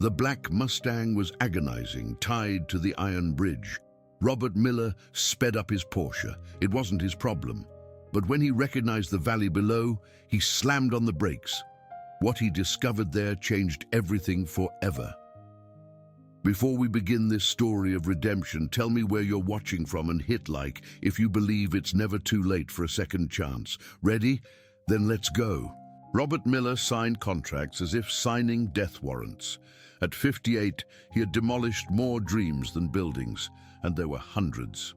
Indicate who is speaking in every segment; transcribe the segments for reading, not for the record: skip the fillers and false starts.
Speaker 1: The black Mustang was agonizing, tied to the iron bridge. Robert Miller sped up his Porsche. It wasn't his problem. But when he recognized the valley below, he slammed on the brakes. What he discovered there changed everything forever. Before we begin this story of redemption, tell me where you're watching from and hit like if you believe it's never too late for a second chance. Ready? Then let's go. Robert Miller signed contracts as if signing death warrants. At 58, he had demolished more dreams than buildings, and there were hundreds.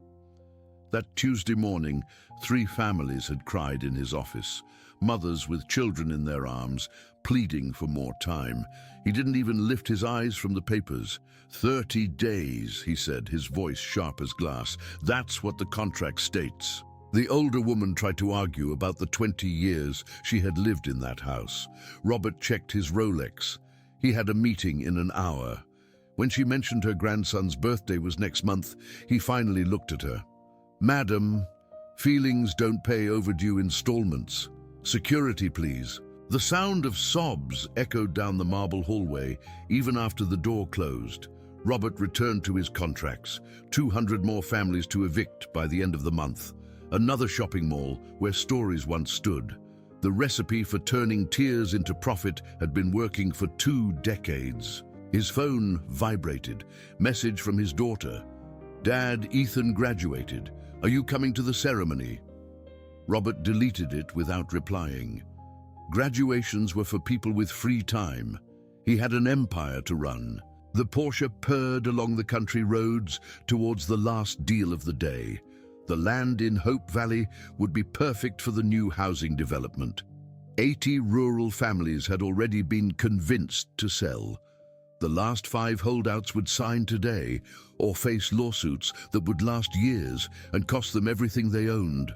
Speaker 1: That Tuesday morning, 3 families had cried in his office, mothers with children in their arms, pleading for more time. He didn't even lift his eyes from the papers. 30 days, he said, his voice sharp as glass. That's what the contract states. The older woman tried to argue about the 20 years she had lived in that house. Robert checked his Rolex. He had a meeting in an hour. When she mentioned her grandson's birthday was next month, he finally looked at her. "Madam, feelings don't pay overdue installments. Security, please." The sound of sobs echoed down the marble hallway, even after the door closed. Robert returned to his contracts, 200 more families to evict by the end of the month. Another shopping mall where stories once stood. The recipe for turning tears into profit had been working for 2 decades. His phone vibrated. Message from his daughter. "Dad, Ethan graduated. Are you coming to the ceremony?" Robert deleted it without replying. Graduations were for people with free time. He had an empire to run. The Porsche purred along the country roads towards the last deal of the day. The land in Hope Valley would be perfect for the new housing development. 80 rural families had already been convinced to sell. The last 5 holdouts would sign today or face lawsuits that would last years and cost them everything they owned.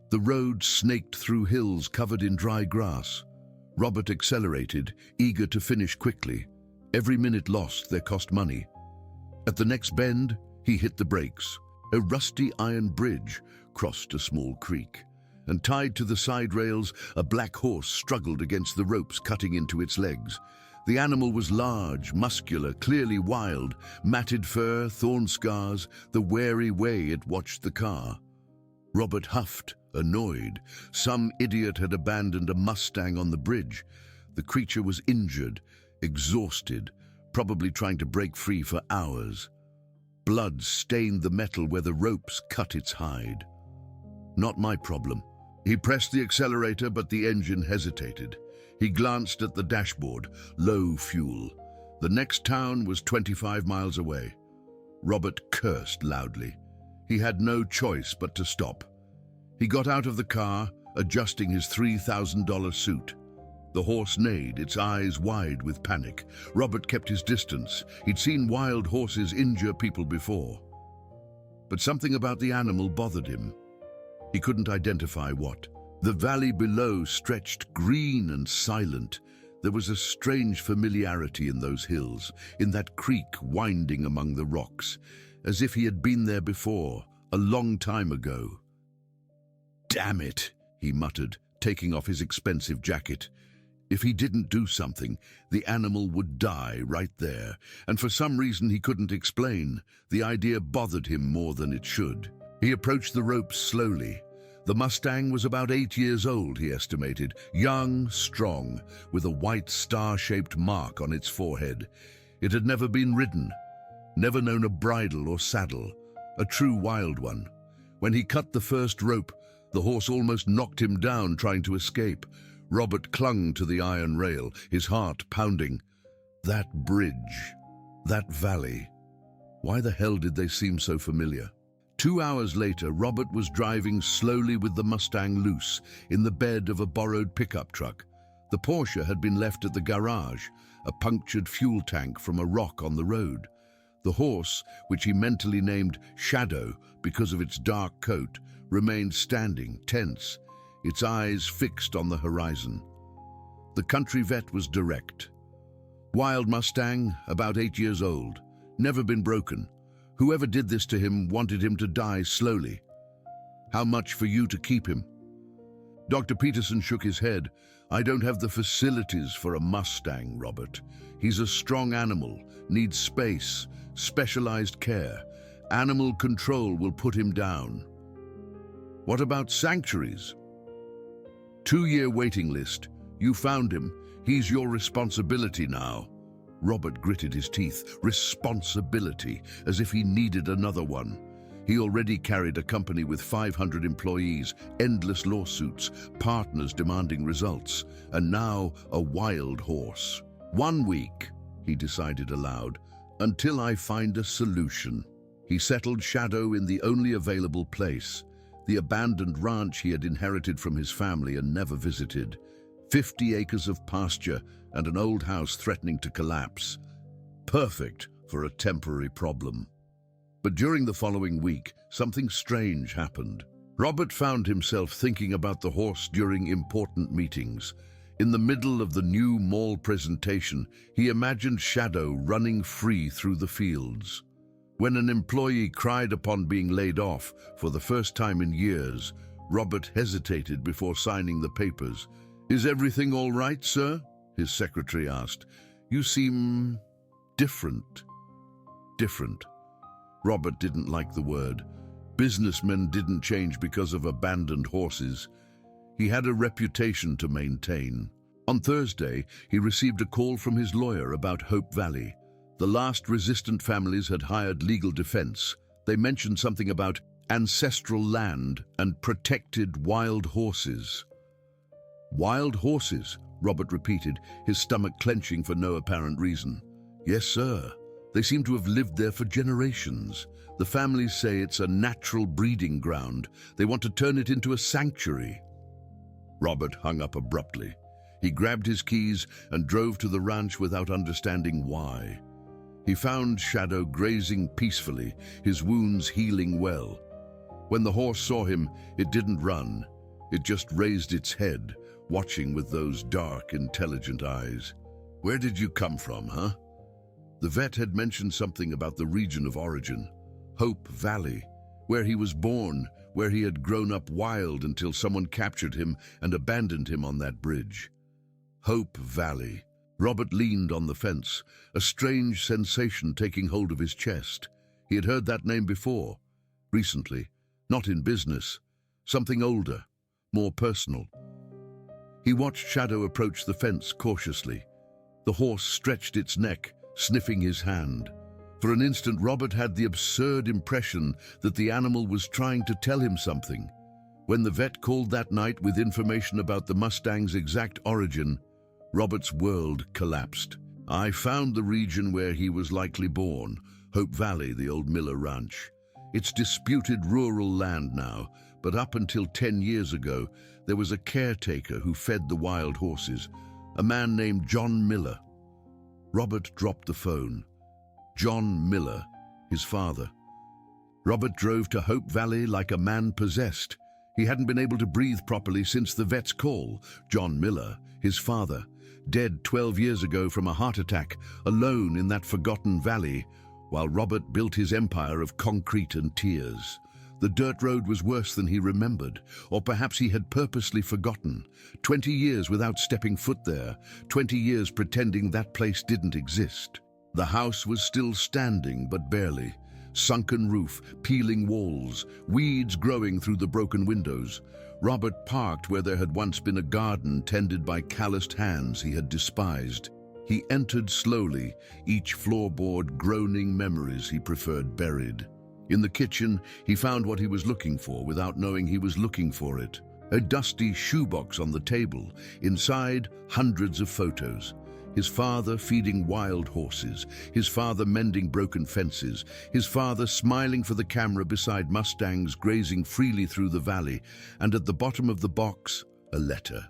Speaker 1: The road snaked through hills covered in dry grass. Robert accelerated, eager to finish quickly. Every minute lost there cost money. At the next bend, he hit the brakes. A rusty iron bridge crossed a small creek, and tied to the side rails, a black horse struggled against the ropes cutting into its legs. The animal was large, muscular, clearly wild, matted fur, thorn scars, the wary way it watched the car. Robert huffed, annoyed. Some idiot had abandoned a Mustang on the bridge. The creature was injured, exhausted, probably trying to break free for hours. Blood stained the metal where the ropes cut its hide. Not my problem. He pressed the accelerator, but the engine hesitated. He glanced at the dashboard. Low fuel. The next town was 25 miles away. Robert cursed loudly. He had no choice but to stop. He got out of the car, adjusting his $3,000 suit. The horse neighed, its eyes wide with panic. Robert kept his distance. He'd seen wild horses injure people before. But something about the animal bothered him. He couldn't identify what. The valley below stretched green and silent. There was a strange familiarity in those hills, in that creek winding among the rocks, as if he had been there before, a long time ago. "Damn it," he muttered, taking off his expensive jacket. If he didn't do something, the animal would die right there, and for some reason he couldn't explain, the idea bothered him more than it should. He approached the ropes slowly. The Mustang was about 8 years old, he estimated, young, strong, with a white star-shaped mark on its forehead. It had never been ridden, never known a bridle or saddle, a true wild one. When he cut the first rope, the horse almost knocked him down trying to escape. Robert clung to the iron rail, his heart pounding. That bridge, that valley. Why the hell did they seem so familiar? 2 hours later, Robert was driving slowly with the Mustang loose in the bed of a borrowed pickup truck. The Porsche had been left at the garage, a punctured fuel tank from a rock on the road. The horse, which he mentally named Shadow because of its dark coat, remained standing, tense, its eyes fixed on the horizon. The country vet was direct. Wild Mustang, about 8 years old, never been broken. Whoever did this to him wanted him to die slowly. How much for you to keep him? Dr. Peterson shook his head. I don't have the facilities for a Mustang, Robert. He's a strong animal, needs space, specialized care. Animal control will put him down. What about sanctuaries? 2-year waiting list. You found him. He's your responsibility now. Robert gritted his teeth. Responsibility, as if he needed another one. He already carried a company with 500 employees, endless lawsuits, partners demanding results, and now a wild horse. 1 week, he decided aloud, until I find a solution. He settled Shadow in the only available place, the abandoned ranch he had inherited from his family and never visited. 50 acres of pasture and an old house threatening to collapse. Perfect for a temporary problem. But during the following week, something strange happened. Robert found himself thinking about the horse during important meetings. In the middle of the new mall presentation, he imagined Shadow running free through the fields. When an employee cried upon being laid off for the first time in years, Robert hesitated before signing the papers. "Is everything all right, sir?" his secretary asked. "You seem different." Different. Robert didn't like the word. Businessmen didn't change because of abandoned horses. He had a reputation to maintain. On Thursday, he received a call from his lawyer about Hope Valley. The last resistant families had hired legal defense. They mentioned something about ancestral land and protected wild horses. Wild horses, Robert repeated, his stomach clenching for no apparent reason. Yes, sir. They seem to have lived there for generations. The families say it's a natural breeding ground. They want to turn it into a sanctuary. Robert hung up abruptly. He grabbed his keys and drove to the ranch without understanding why. He found Shadow grazing peacefully, his wounds healing well. When the horse saw him, it didn't run. It just raised its head, watching with those dark, intelligent eyes. "Where did you come from, huh?" The vet had mentioned something about the region of origin, Hope Valley, where he was born, where he had grown up wild until someone captured him and abandoned him on that bridge. Hope Valley. Robert leaned on the fence, a strange sensation taking hold of his chest. He had heard that name before, recently, not in business, something older, more personal. He watched Shadow approach the fence cautiously. The horse stretched its neck, sniffing his hand. For an instant, Robert had the absurd impression that the animal was trying to tell him something. When the vet called that night with information about the Mustang's exact origin, Robert's world collapsed. "I found the region where he was likely born, Hope Valley, the old Miller Ranch. It's disputed rural land now, but up until 10 years ago, there was a caretaker who fed the wild horses, a man named John Miller." Robert dropped the phone. John Miller, his father. Robert drove to Hope Valley like a man possessed. He hadn't been able to breathe properly since the vet's call. John Miller, his father, dead 12 years ago from a heart attack, alone in that forgotten valley, while Robert built his empire of concrete and tears. The dirt road was worse than he remembered, or perhaps he had purposely forgotten. 20 years without stepping foot there, 20 years pretending that place didn't exist. The house was still standing, but barely. Sunken roof, peeling walls, weeds growing through the broken windows. Robert parked where there had once been a garden tended by calloused hands he had despised. He entered slowly, each floorboard groaning memories he preferred buried. In the kitchen, he found what he was looking for without knowing he was looking for it. A dusty shoebox on the table, inside hundreds of photos. His father feeding wild horses, his father mending broken fences, his father smiling for the camera beside Mustangs grazing freely through the valley, and at the bottom of the box, a letter.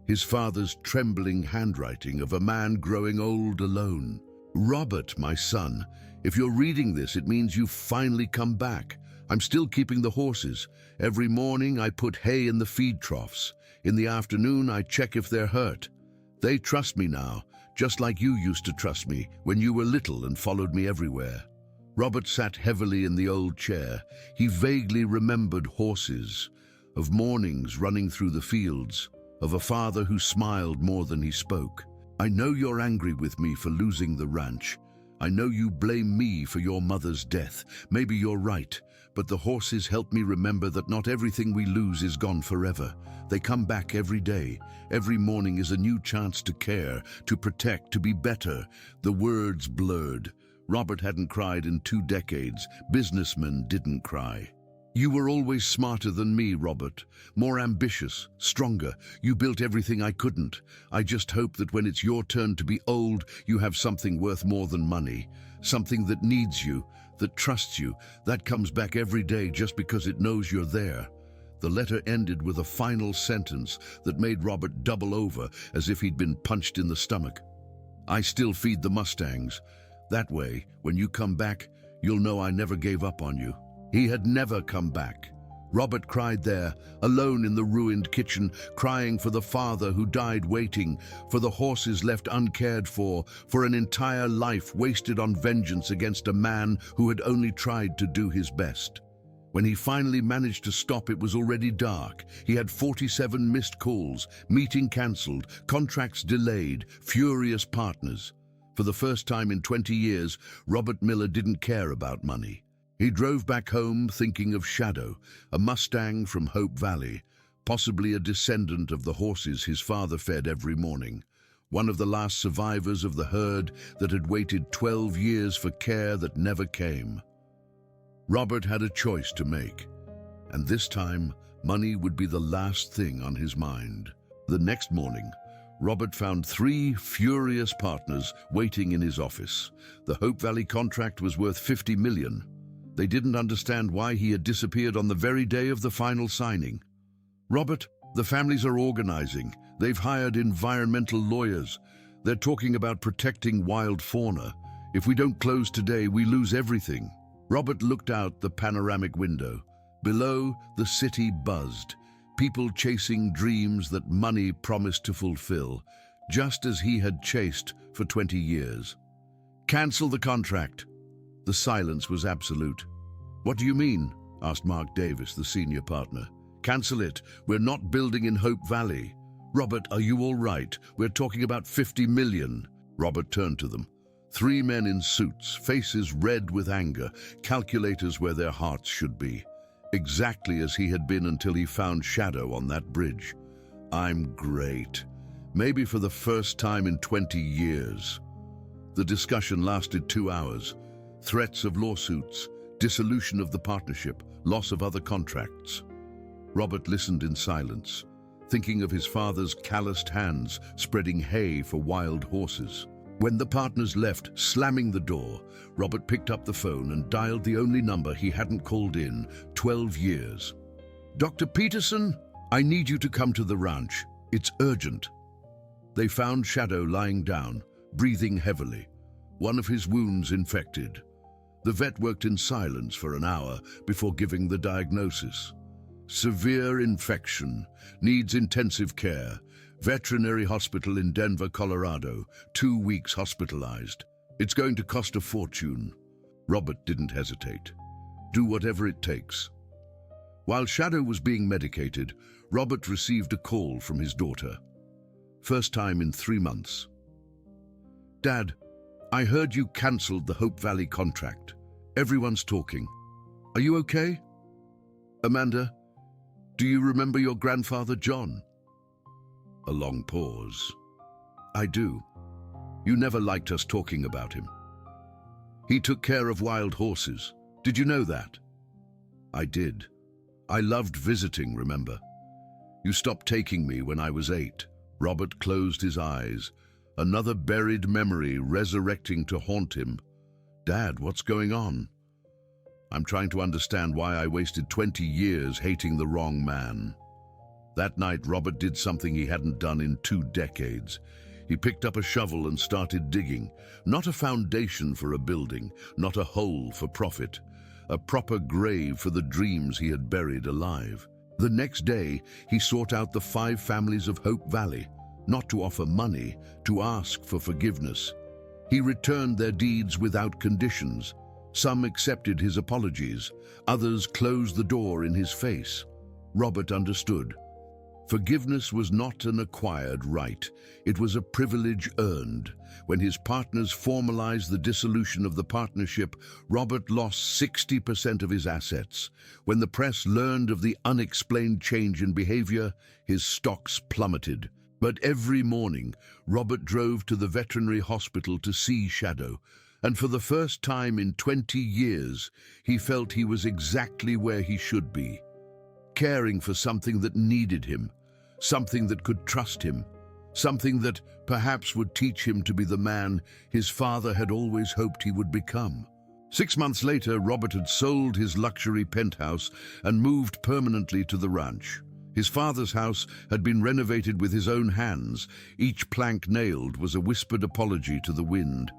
Speaker 1: His father's trembling handwriting of a man growing old alone. "Robert, my son, if you're reading this, it means you've finally come back. I'm still keeping the horses. Every morning I put hay in the feed troughs. In the afternoon I check if they're hurt. They trust me now, just like you used to trust me when you were little and followed me everywhere." Robert sat heavily in the old chair. He vaguely remembered horses. of mornings running through the fields, of a father who smiled more than he spoke. I know you're angry with me for losing the ranch. I know you blame me for your mother's death. Maybe you're right, but the horses help me remember that not everything we lose is gone forever. They come back every day. Every morning is a new chance to care, to protect, to be better. The words blurred. Robert hadn't cried in 2 decades. Businessmen didn't cry. You were always smarter than me, Robert. More ambitious, stronger. You built everything I couldn't. I just hope that when it's your turn to be old, you have something worth more than money. Something that needs you, that trusts you, that comes back every day just because it knows you're there. The letter ended with a final sentence that made Robert double over as if he'd been punched in the stomach. I still feed the Mustangs. That way, when you come back, you'll know I never gave up on you. He had never come back. Robert cried there, alone in the ruined kitchen, crying for the father who died waiting, for the horses left uncared for an entire life wasted on vengeance against a man who had only tried to do his best. When he finally managed to stop, it was already dark. He had 47 missed calls, meeting cancelled, contracts delayed, furious partners. For the first time in 20 years, Robert Miller didn't care about money. He drove back home thinking of Shadow, a Mustang from Hope Valley, possibly a descendant of the horses his father fed every morning, one of the last survivors of the herd that had waited 12 years for care that never came. Robert had a choice to make, and this time, money would be the last thing on his mind. The next morning, Robert found 3 furious partners waiting in his office. The Hope Valley contract was worth $50 million. They didn't understand why he had disappeared on the very day of the final signing. Robert, the families are organizing. They've hired environmental lawyers. They're talking about protecting wild fauna. If we don't close today, we lose everything. Robert looked out the panoramic window. Below, the city buzzed. People chasing dreams that money promised to fulfill, just as he had chased for 20 years. Cancel the contract. The silence was absolute. What do you mean? Asked Mark Davis, the senior partner. Cancel it. We're not building in Hope Valley. Robert, are you all right? We're talking about $50 million. Robert turned to them. 3 men in suits, faces red with anger, calculators where their hearts should be. Exactly as he had been until he found Shadow on that bridge. I'm great. Maybe for the first time in 20 years. The discussion lasted 2 hours. Threats of lawsuits, dissolution of the partnership, loss of other contracts. Robert listened in silence, thinking of his father's calloused hands spreading hay for wild horses. When the partners left, slamming the door, Robert picked up the phone and dialed the only number he hadn't called in 12 years. Dr. Peterson, I need you to come to the ranch. It's urgent. They found Shadow lying down, breathing heavily, one of his wounds infected. The vet worked in silence for an hour before giving the diagnosis. Severe infection, needs intensive care. Veterinary hospital in Denver, Colorado, 2 weeks hospitalized. It's going to cost a fortune. Robert didn't hesitate. Do whatever it takes. While Shadow was being medicated, Robert received a call from his daughter. First time in 3 months. Dad, I heard you canceled the Hope Valley contract. Everyone's talking. Are you okay? Amanda, do you remember your grandfather, John? A long pause. I do. You never liked us talking about him. He took care of wild horses. Did you know that? I did. I loved visiting, remember? You stopped taking me when I was 8. Robert closed his eyes, another buried memory resurrecting to haunt him. Dad, what's going on? I'm trying to understand why I wasted 20 years hating the wrong man. That night, Robert did something he hadn't done in 2 decades. He picked up a shovel and started digging. Not a foundation for a building, not a hole for profit. A proper grave for the dreams he had buried alive. The next day, he sought out the 5 families of Hope Valley, not to offer money, to ask for forgiveness. He returned their deeds without conditions. Some accepted his apologies, others closed the door in his face. Robert understood. Forgiveness was not an acquired right. It was a privilege earned. When his partners formalized the dissolution of the partnership, Robert lost 60% of his assets. When the press learned of the unexplained change in behavior, his stocks plummeted. But every morning, Robert drove to the veterinary hospital to see Shadow, and for the first time in 20 years, he felt he was exactly where he should be, caring for something that needed him, something that could trust him, something that perhaps would teach him to be the man his father had always hoped he would become. 6 months later, Robert had sold his luxury penthouse and moved permanently to the ranch. His father's house had been renovated with his own hands. Each plank nailed was a whispered apology to the wind.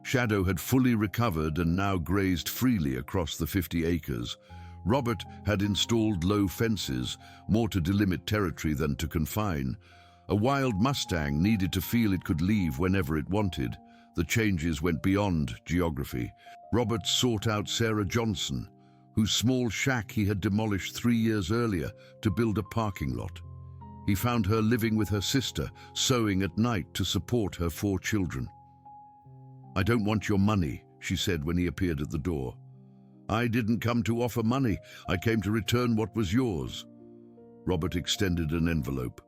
Speaker 1: Shadow had fully recovered and now grazed freely across the 50 acres. Robert had installed low fences, more to delimit territory than to confine. A wild Mustang needed to feel it could leave whenever it wanted. The changes went beyond geography. Robert sought out Sarah Johnson, whose small shack he had demolished 3 years earlier to build a parking lot. He found her living with her sister, sewing at night to support her 4 children. "I don't want your money," she said when he appeared at the door. "I didn't come to offer money. I came to return what was yours." Robert extended an envelope.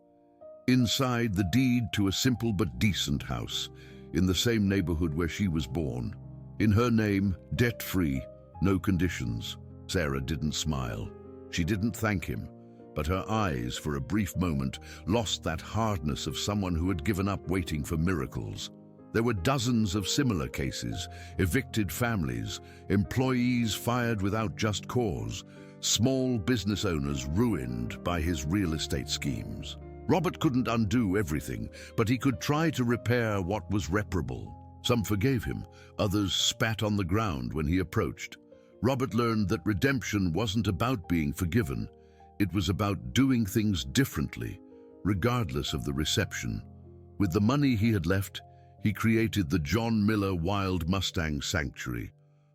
Speaker 1: Inside, the deed to a simple but decent house, in the same neighborhood where she was born. In her name, debt-free, no conditions. Sarah didn't smile. She didn't thank him, but her eyes, for a brief moment, lost that hardness of someone who had given up waiting for miracles. There were dozens of similar cases: evicted families, employees fired without just cause, small business owners ruined by his real estate schemes. Robert couldn't undo everything, but he could try to repair what was reparable. Some forgave him, others spat on the ground when he approached. Robert learned that redemption wasn't about being forgiven. It was about doing things differently, regardless of the reception. With the money he had left, he created the John Miller Wild Mustang Sanctuary.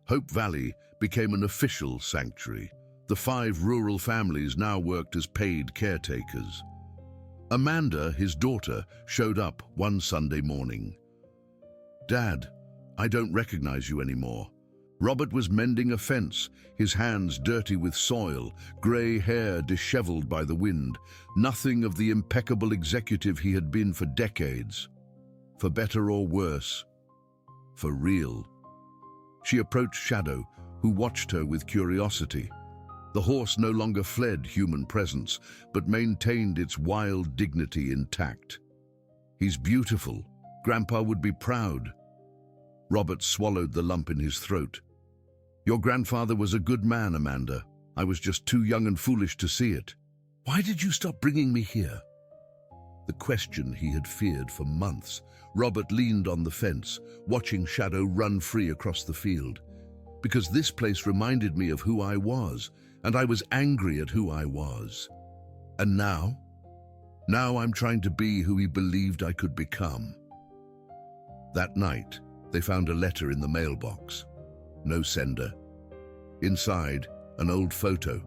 Speaker 1: Hope Valley became an official sanctuary. The 5 rural families now worked as paid caretakers. Amanda, his daughter, showed up one Sunday morning. "Dad, I don't recognize you anymore." Robert was mending a fence, his hands dirty with soil, gray hair disheveled by the wind, nothing of the impeccable executive he had been for decades. For better or worse, for real. She approached Shadow, who watched her with curiosity. The horse no longer fled human presence, but maintained its wild dignity intact. "He's beautiful. Grandpa would be proud." Robert swallowed the lump in his throat. "Your grandfather was a good man, Amanda. I was just too young and foolish to see it." "Why did you stop bringing me here?" The question he had feared for months. Robert leaned on the fence, watching Shadow run free across the field. "Because this place reminded me of who I was, and I was angry at who I was. And now? Now I'm trying to be who he believed I could become." That night, they found a letter in the mailbox. No sender. Inside, an old photo.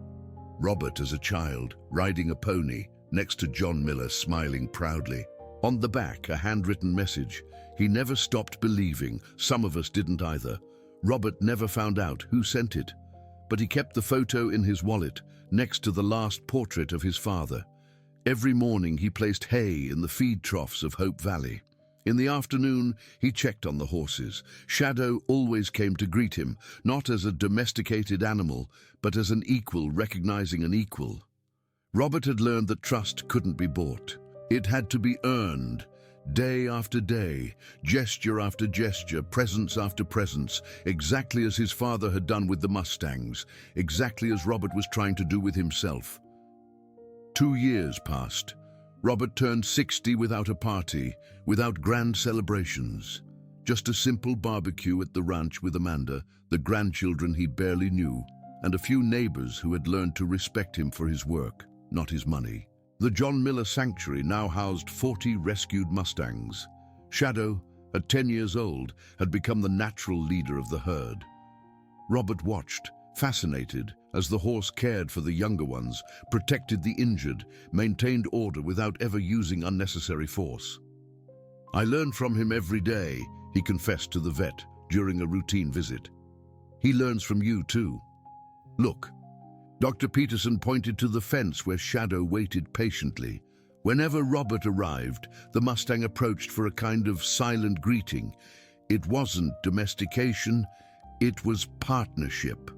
Speaker 1: Robert as a child, riding a pony, next to John Miller smiling proudly. On the back, a handwritten message. He never stopped believing. Some of us didn't either. Robert never found out who sent it, but he kept the photo in his wallet, next to the last portrait of his father. Every morning he placed hay in the feed troughs of Hope Valley. In the afternoon, he checked on the horses. Shadow always came to greet him, not as a domesticated animal, but as an equal recognizing an equal. Robert had learned that trust couldn't be bought. It had to be earned, day after day, gesture after gesture, presence after presence, exactly as his father had done with the Mustangs, exactly as Robert was trying to do with himself. 2 years passed. Robert turned 60 without a party, without grand celebrations. Just a simple barbecue at the ranch with Amanda, the grandchildren he barely knew, and a few neighbors who had learned to respect him for his work, not his money. The John Miller Sanctuary now housed 40 rescued Mustangs. Shadow, at 10 years old, had become the natural leader of the herd. Robert watched, fascinated as the horse cared for the younger ones, protected the injured, maintained order without ever using unnecessary force. "I learn from him every day," he confessed to the vet during a routine visit. "He learns from you too. Look." Dr. Peterson pointed to the fence where Shadow waited patiently. Whenever Robert arrived, the Mustang approached for a kind of silent greeting. It wasn't domestication, it was partnership.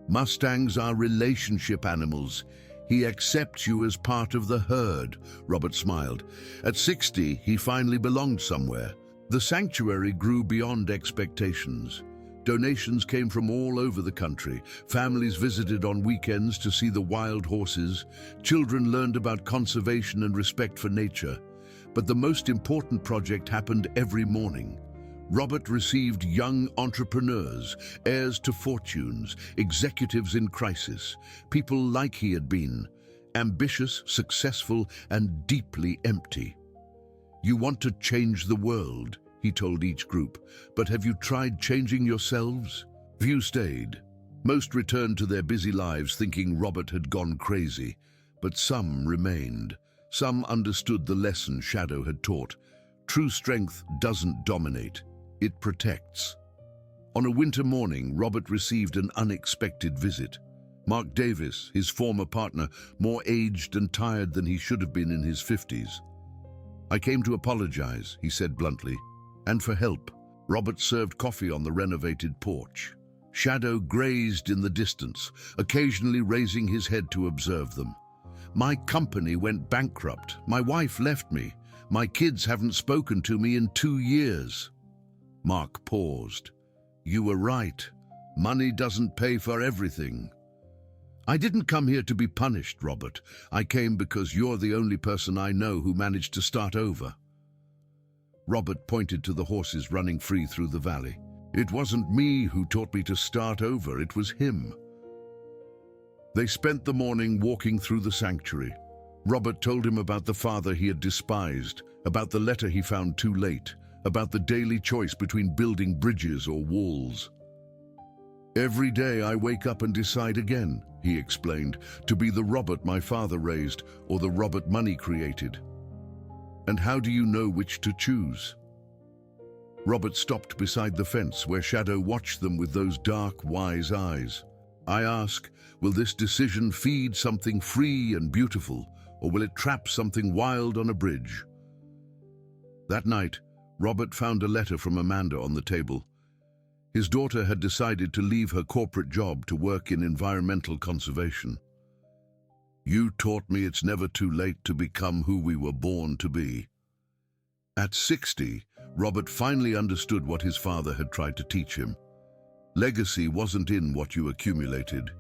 Speaker 1: Mustangs are relationship animals. He accepts you as part of the herd, Robert smiled. At 60, he finally belonged somewhere. The sanctuary grew beyond expectations. Donations came from all over the country. Families visited on weekends to see the wild horses. Children learned about conservation and respect for nature. But the most important project happened every morning. Robert received young entrepreneurs, heirs to fortunes, executives in crisis, people like he had been, ambitious, successful, and deeply empty. "You want to change the world," he told each group, "but have you tried changing yourselves?" Few stayed. Most returned to their busy lives thinking Robert had gone crazy, but some remained. Some understood the lesson Shadow had taught. True strength doesn't dominate, it protects. On a winter morning, Robert received an unexpected visit. Mark Davis, his former partner, more aged and tired than he should have been in his 50s. "I came to apologize," he said bluntly, "and for help." Robert served coffee on the renovated porch. Shadow grazed in the distance, occasionally raising his head to observe them. "My company went bankrupt. My wife left me. My kids haven't spoken to me in 2 years. Mark paused. "You were right. Money doesn't pay for everything." "I didn't come here to be punished, Robert. I came because you're the only person I know who managed to start over." Robert pointed to the horses running free through the valley. "It wasn't me who taught me to start over, it was him." They spent the morning walking through the sanctuary. Robert told him about the father he had despised, about the letter he found too late, about the daily choice between building bridges or walls. "Every day I wake up and decide again," he explained, "to be the Robert my father raised or the Robert money created." "And how do you know which to choose?" Robert stopped beside the fence where Shadow watched them with those dark, wise eyes. "I ask, will this decision feed something free and beautiful, or will it trap something wild on a bridge?" That night, Robert found a letter from Amanda on the table. His daughter had decided to leave her corporate job to work in environmental conservation. "You taught me it's never too late to become who we were born to be." At 60, Robert finally understood what his father had tried to teach him. Legacy wasn't in what you accumulated.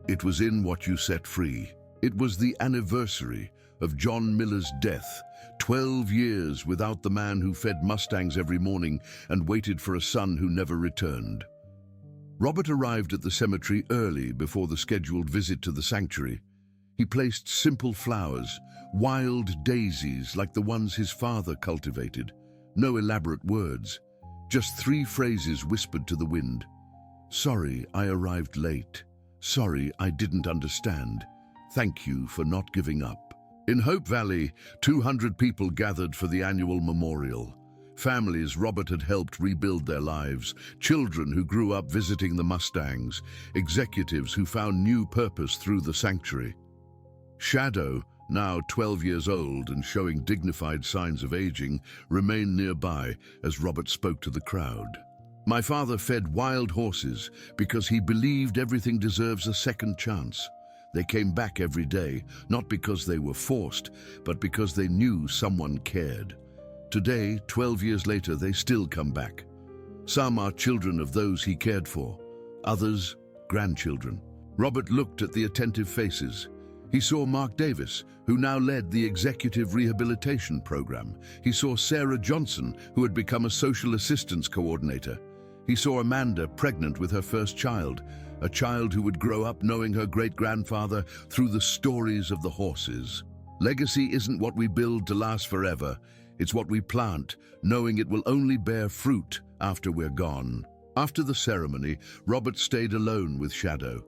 Speaker 1: It was in what you set free. It was the anniversary of John Miller's death, 12 years without the man who fed Mustangs every morning and waited for a son who never returned. Robert arrived at the cemetery early before the scheduled visit to the sanctuary. He placed simple flowers, wild daisies like the ones his father cultivated. No elaborate words, just 3 phrases whispered to the wind. "Sorry, I arrived late. Sorry, I didn't understand. Thank you for not giving up." In Hope Valley, 200 people gathered for the annual memorial. Families Robert had helped rebuild their lives, children who grew up visiting the Mustangs, executives who found new purpose through the sanctuary. Shadow, now 12 years old and showing dignified signs of aging, remained nearby as Robert spoke to the crowd. "My father fed wild horses because he believed everything deserves a second chance. They came back every day, not because they were forced, but because they knew someone cared. Today, 12 years later, they still come back. Some are children of those he cared for, others, grandchildren." Robert looked at the attentive faces. He saw Mark Davis, who now led the executive rehabilitation program. He saw Sarah Johnson, who had become a social assistance coordinator. He saw Amanda pregnant with her first child, a child who would grow up knowing her great-grandfather through the stories of the horses. Legacy isn't what we build to last forever. It's what we plant, knowing it will only bear fruit after we're gone. After the ceremony, Robert stayed alone with Shadow.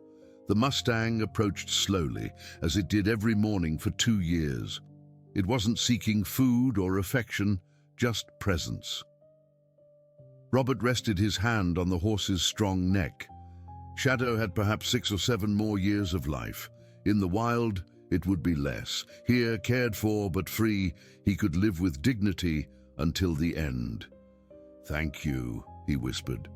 Speaker 1: The Mustang approached slowly, as it did every morning for 2 years. It wasn't seeking food or affection, just presence. Robert rested his hand on the horse's strong neck. Shadow had perhaps 6 or 7 more years of life. In the wild, it would be less. Here, cared for but free, he could live with dignity until the end. "Thank you," he whispered,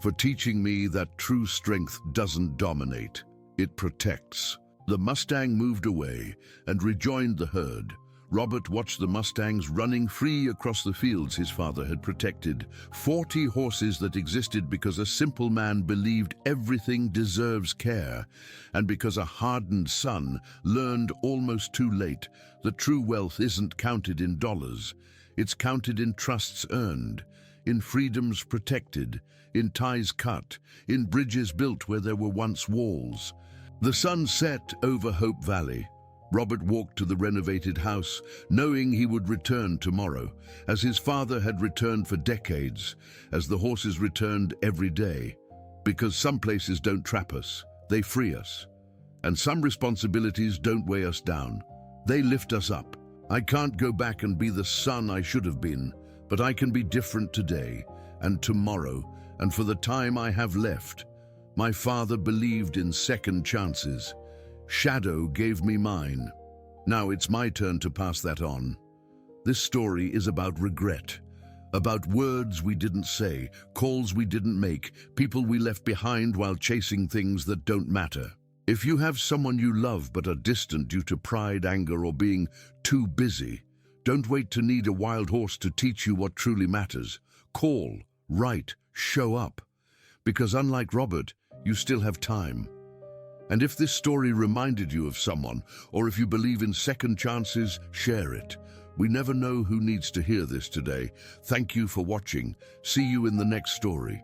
Speaker 1: "for teaching me that true strength doesn't dominate, it protects." The Mustang moved away and rejoined the herd. Robert watched the Mustangs running free across the fields his father had protected. 40 horses that existed because a simple man believed everything deserves care, and because a hardened son learned almost too late that true wealth isn't counted in dollars. It's counted in trusts earned, in freedoms protected, in ties cut, in bridges built where there were once walls. The sun set over Hope Valley. Robert walked to the renovated house, knowing he would return tomorrow, as his father had returned for decades, as the horses returned every day. Because some places don't trap us, they free us. And some responsibilities don't weigh us down, they lift us up. I can't go back and be the son I should have been, but I can be different today, and tomorrow, and for the time I have left. My father believed in second chances. Shadow gave me mine. Now it's my turn to pass that on. This story is about regret, about words we didn't say, calls we didn't make, people we left behind while chasing things that don't matter. If you have someone you love but are distant due to pride, anger, or being too busy, don't wait to need a wild horse to teach you what truly matters. Call, write, show up. Because unlike Robert, you still have time. And if this story reminded you of someone, or if you believe in second chances, share it. We never know who needs to hear this today. Thank you for watching. See you in the next story.